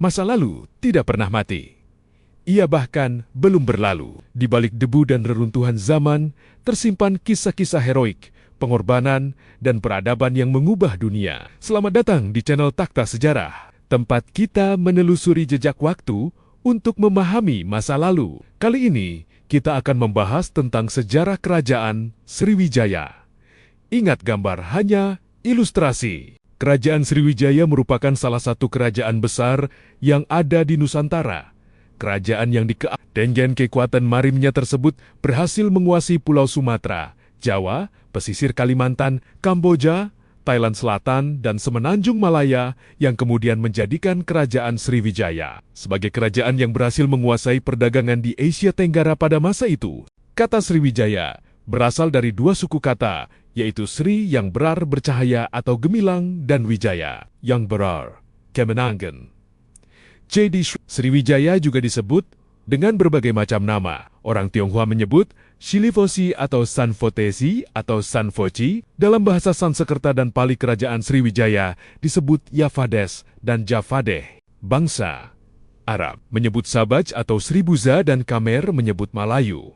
Masa lalu tidak pernah mati. Ia bahkan belum berlalu. Di balik debu dan reruntuhan zaman, tersimpan kisah-kisah heroik, pengorbanan, dan peradaban yang mengubah dunia. Selamat datang di channel Takhta Sejarah, tempat kita menelusuri jejak waktu untuk memahami masa lalu. Kali ini, kita akan membahas tentang sejarah kerajaan Sriwijaya. Ingat, gambar hanya ilustrasi. Kerajaan Sriwijaya merupakan salah satu kerajaan besar yang ada di Nusantara. Kerajaan yang dengan kekuatan marinnya tersebut berhasil menguasai Pulau Sumatera, Jawa, pesisir Kalimantan, Kamboja, Thailand Selatan, dan semenanjung Malaya yang kemudian menjadikan kerajaan Sriwijaya sebagai kerajaan yang berhasil menguasai perdagangan di Asia Tenggara pada masa itu. Kata Sriwijaya berasal dari dua suku kata, yaitu Sri yang berar bercahaya atau gemilang dan Wijaya yang berar, kemenangan. Jadi Sriwijaya juga disebut dengan berbagai macam nama. Orang Tionghoa menyebut Shilivosi atau Sanfotesi atau Sanfoci. Dalam bahasa Sanskerta dan Pali kerajaan Sriwijaya disebut Yafades dan Javadeh. Bangsa Arab menyebut Sabaj atau Sribuza dan Kamer menyebut Malayu.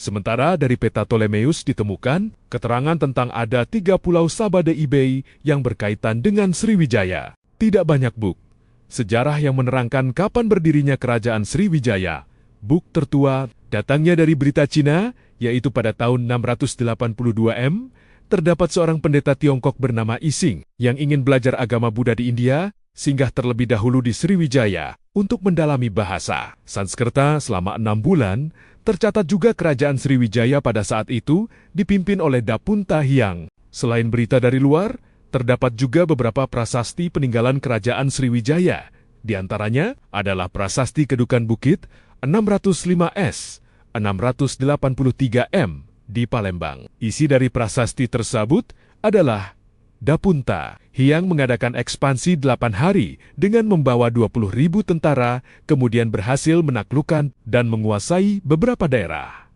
Sementara dari peta Ptolemeus ditemukan keterangan tentang ada 3 pulau Sabade Ibei yang berkaitan dengan Sriwijaya. Tidak banyak bukti sejarah yang menerangkan kapan berdirinya kerajaan Sriwijaya. Buk tertua datangnya dari berita Cina, yaitu pada tahun 682 M, terdapat seorang pendeta Tiongkok bernama Ising yang ingin belajar agama Buddha di India, singgah terlebih dahulu di Sriwijaya untuk mendalami bahasa Sanskerta selama 6 bulan. Tercatat juga kerajaan Sriwijaya pada saat itu dipimpin oleh Dapunta Hyang. Selain berita dari luar, terdapat juga beberapa prasasti peninggalan kerajaan Sriwijaya. Di antaranya adalah prasasti Kedukan Bukit 605S, 683 M di Palembang. Isi dari prasasti tersebut adalah Dapunta Hyang mengadakan ekspansi 8 hari dengan membawa 20.000 tentara, kemudian berhasil menaklukkan dan menguasai beberapa daerah.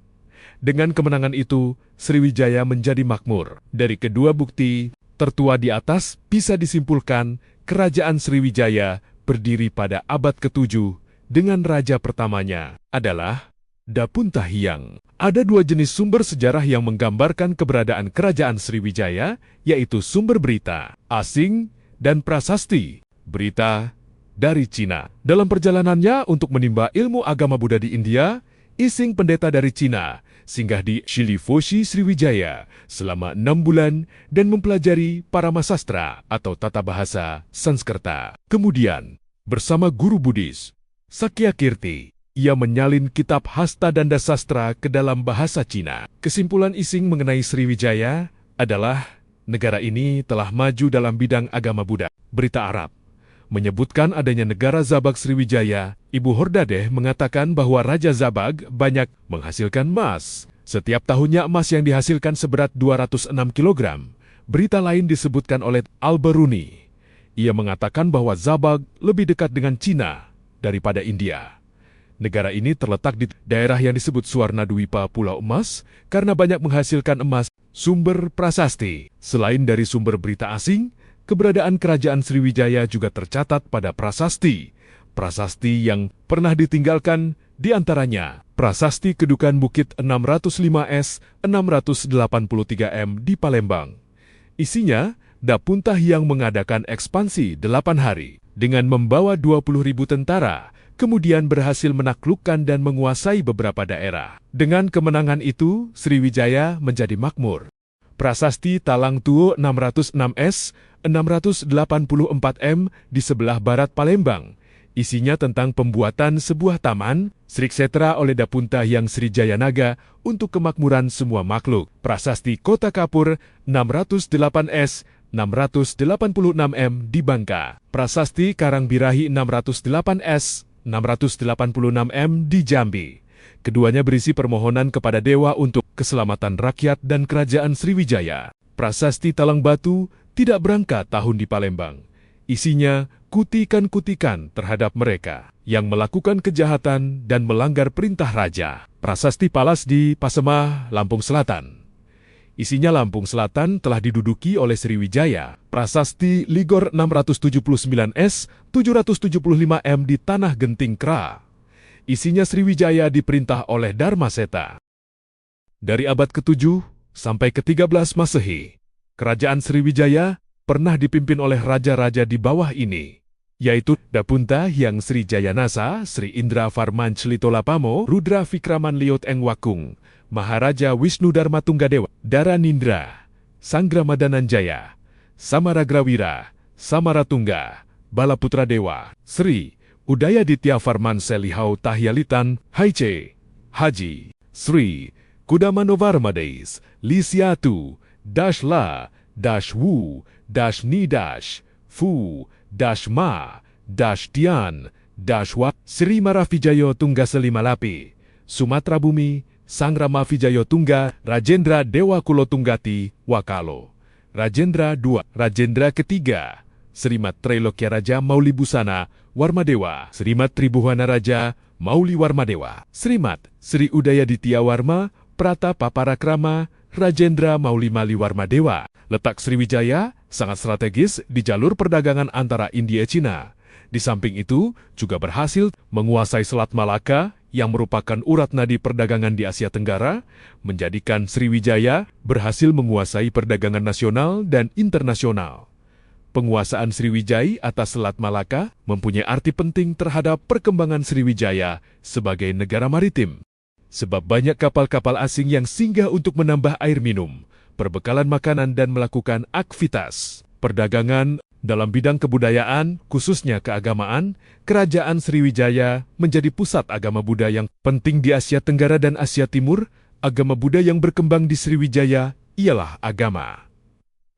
Dengan kemenangan itu, Sriwijaya menjadi makmur. Dari kedua bukti tertua di atas bisa disimpulkan kerajaan Sriwijaya berdiri pada abad ke-7 dengan raja pertamanya adalah Dapunta Hyang. Ada 2 jenis sumber sejarah yang menggambarkan keberadaan kerajaan Sriwijaya, yaitu sumber berita asing dan prasasti berita dari Cina. Dalam perjalanannya untuk menimba ilmu agama Buddha di India, Ising pendeta dari Cina singgah di Shilivosi Sriwijaya selama 6 bulan dan mempelajari Paramasastra atau tata bahasa Sanskerta. Kemudian, bersama guru Buddhis Sakyakirti, ia menyalin kitab Hasta Danda Sastra ke dalam bahasa Cina. Kesimpulan Ising mengenai Sriwijaya adalah negara ini telah maju dalam bidang agama Buddha. Berita Arab menyebutkan adanya negara Zabag Sriwijaya. Ibu Hordadeh mengatakan bahwa Raja Zabag banyak menghasilkan emas. Setiap tahunnya emas yang dihasilkan seberat 206 kg. Berita lain disebutkan oleh Al-Baruni. Ia mengatakan bahwa Zabag lebih dekat dengan Cina daripada India. Negara ini terletak di daerah yang disebut Suwarnadwipa Pulau Emas karena banyak menghasilkan emas. Sumber prasasti. Selain dari sumber berita asing, keberadaan kerajaan Sriwijaya juga tercatat pada prasasti. Prasasti yang pernah ditinggalkan diantaranya Prasasti Kedukan Bukit 605S, 683 M di Palembang. Isinya, Dapunta Hyang mengadakan ekspansi 8 hari dengan membawa 20.000 tentara, kemudian berhasil menaklukkan dan menguasai beberapa daerah. Dengan kemenangan itu, Sriwijaya menjadi makmur. Prasasti Talang Tuo 606S, 684 M di sebelah barat Palembang. Isinya tentang pembuatan sebuah taman, Sriksetra oleh Dapunta Hyang Srijayanaga untuk kemakmuran semua makhluk. Prasasti Kota Kapur 608S, 686 M di Bangka. Prasasti Karangbirahi 608S, 686 M di Jambi. Keduanya berisi permohonan kepada dewa untuk keselamatan rakyat dan kerajaan Sriwijaya. Prasasti Talang Batu tidak berangkat tahun di Palembang. Isinya kutikan-kutikan terhadap mereka yang melakukan kejahatan dan melanggar perintah raja. Prasasti Palas di Pasemah, Lampung Selatan. Isinya Lampung Selatan telah diduduki oleh Sriwijaya. Prasasti Ligor 679S 775M di Tanah Genting Kra. Isinya Sriwijaya diperintah oleh Dharmaseta. Dari abad ke-7 sampai ke-13 Masehi, Kerajaan Sriwijaya pernah dipimpin oleh raja-raja di bawah ini, yaitu Dapunta Hyang Sri Jayanasa, Sri Indra Farmanchlitolapamo, Rudra Vikraman Liot Engwakung, Maharaja Wisnu Dharma Tunggadewa, Daranindra, Sanggramadananjaya, Samaragrawira, Samaratungga, Balaputra Dewa, Sri Udayaditya Farmanselihau Tahyalitan, Haice, Haji, Sri Kudamanovarmades, Lisiatu, Dashla, Dashwu, Dashni Dash, Fu, Dashma, Dashtian, Dashwa, Sri Maravijayo Tunggaselimalapi, Sumatera Bumi, Sang Rama Vijayo Tungga, Rajendra Dewa Kulotunggati, Wakalo. Rajendra II, Rajendra ketiga, Srimat Trailokya Raja Mauli Busana, Warmadewa, Srimat Tribuhana Raja, Mauli Warmadewa, Srimat Sri Udayaditya Warma, Pratapa Parakrama, Rajendra Mauli Mali Warmadewa. Letak Sriwijaya sangat strategis di jalur perdagangan antara India-Cina. Di samping itu, juga berhasil menguasai Selat Malaka yang merupakan urat nadi perdagangan di Asia Tenggara, menjadikan Sriwijaya berhasil menguasai perdagangan nasional dan internasional. Penguasaan Sriwijaya atas Selat Malaka mempunyai arti penting terhadap perkembangan Sriwijaya sebagai negara maritim. Sebab banyak kapal-kapal asing yang singgah untuk menambah air minum, perbekalan makanan dan melakukan aktivitas perdagangan. Dalam bidang kebudayaan, khususnya keagamaan, Kerajaan Sriwijaya menjadi pusat agama Buddha yang penting di Asia Tenggara dan Asia Timur. Agama Buddha yang berkembang di Sriwijaya ialah agama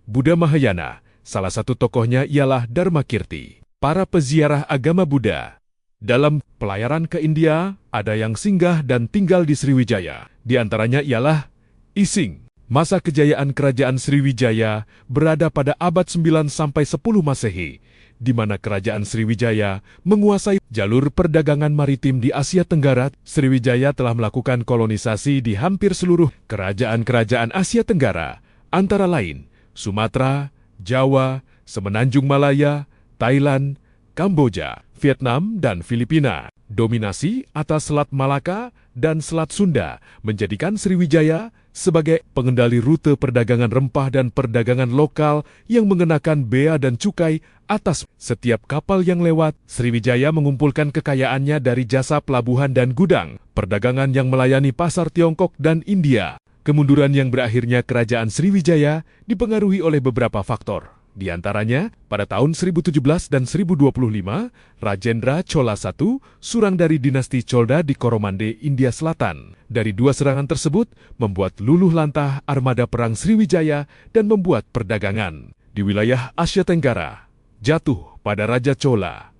Buddha Mahayana. Salah satu tokohnya ialah Dharmakirti. Para peziarah agama Buddha dalam pelayaran ke India, ada yang singgah dan tinggal di Sriwijaya. Di antaranya ialah Ising. Masa kejayaan Kerajaan Sriwijaya berada pada abad 9 sampai 10 Masehi, di mana Kerajaan Sriwijaya menguasai jalur perdagangan maritim di Asia Tenggara. Sriwijaya telah melakukan kolonisasi di hampir seluruh kerajaan-kerajaan Asia Tenggara, antara lain Sumatera, Jawa, Semenanjung Malaya, Thailand, Kamboja, Vietnam, dan Filipina. Dominasi atas Selat Malaka dan Selat Sunda menjadikan Sriwijaya sebagai pengendali rute perdagangan rempah dan perdagangan lokal yang mengenakan bea dan cukai atas setiap kapal yang lewat. Sriwijaya mengumpulkan kekayaannya dari jasa pelabuhan dan gudang, perdagangan yang melayani pasar Tiongkok dan India. Kemunduran yang berakhirnya Kerajaan Sriwijaya dipengaruhi oleh beberapa faktor. Di antaranya, pada tahun 1017 dan 1025, Rajendra Chola I surang dari dinasti Cholda di Coromandel, India Selatan. Dari dua serangan tersebut, membuat luluh lantah armada perang Sriwijaya dan membuat perdagangan di wilayah Asia Tenggara jatuh pada Raja Chola.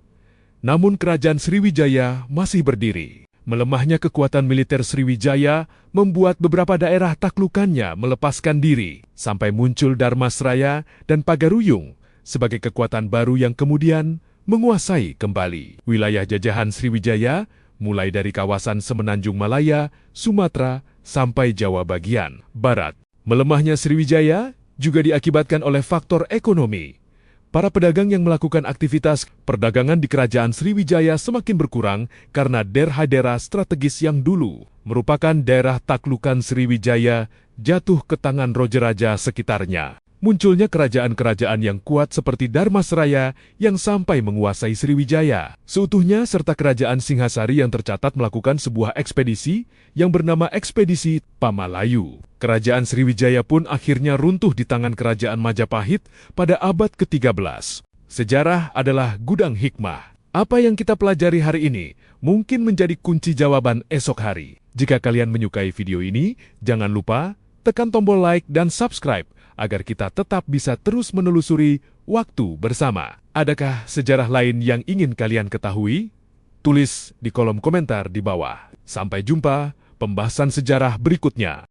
Namun kerajaan Sriwijaya masih berdiri. Melemahnya kekuatan militer Sriwijaya membuat beberapa daerah taklukannya melepaskan diri, sampai muncul Dharmasraya dan Pagaruyung sebagai kekuatan baru yang kemudian menguasai kembali wilayah jajahan Sriwijaya, mulai dari kawasan Semenanjung Malaya, Sumatera, sampai Jawa bagian barat. Melemahnya Sriwijaya juga diakibatkan oleh faktor ekonomi. Para pedagang yang melakukan aktivitas perdagangan di Kerajaan Sriwijaya semakin berkurang karena daerah-daerah strategis yang dulu merupakan daerah taklukan Sriwijaya jatuh ke tangan Rojaraja sekitarnya. Munculnya kerajaan-kerajaan yang kuat seperti Dharmasraya yang sampai menguasai Sriwijaya seutuhnya, serta Kerajaan Singhasari yang tercatat melakukan sebuah ekspedisi yang bernama Ekspedisi Pamalayu. Kerajaan Sriwijaya pun akhirnya runtuh di tangan Kerajaan Majapahit pada abad ke-13. Sejarah adalah gudang hikmah. Apa yang kita pelajari hari ini mungkin menjadi kunci jawaban esok hari. Jika kalian menyukai video ini, jangan lupa tekan tombol like dan subscribe agar kita tetap bisa terus menelusuri waktu bersama. Adakah sejarah lain yang ingin kalian ketahui? Tulis di kolom komentar di bawah. Sampai jumpa pembahasan sejarah berikutnya.